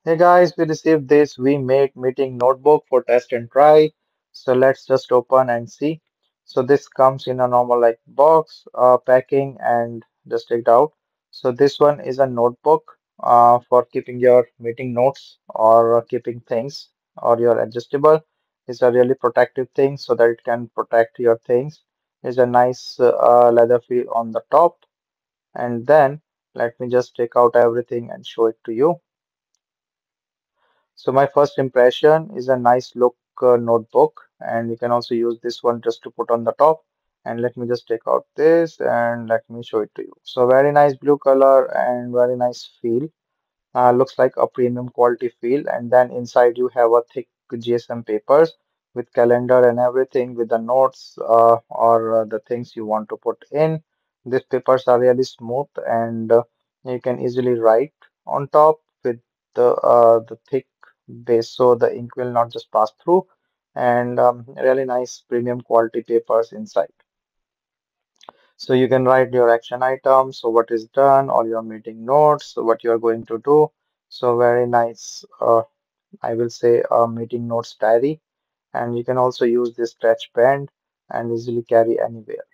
Hey guys, we received this WEMATE meeting notebook for test and try. So let's just open and see. So this comes in a normal like box, packing and just take it out. So this one is a notebook for keeping your meeting notes or keeping things or your adjustable. It's a really protective thing so that it can protect your things. It's a nice leather feel on the top. And then let me just take out everything and show it to you. So my first impression is a nice look notebook, and you can also use this one just to put on the top. And let me just take out this and let me show it to you. So very nice blue color and very nice feel. Looks like a premium quality feel. And then inside you have a thick GSM papers with calendar and everything with the notes or the things you want to put in. These papers are really smooth and you can easily write on top with the thick base so the ink will not just pass through and really nice premium quality papers inside. So you can write your action items, so what is done, or your meeting notes, so what you are going to do. So very nice, I will say a meeting notes diary. And you can also use this stretch band and easily carry anywhere.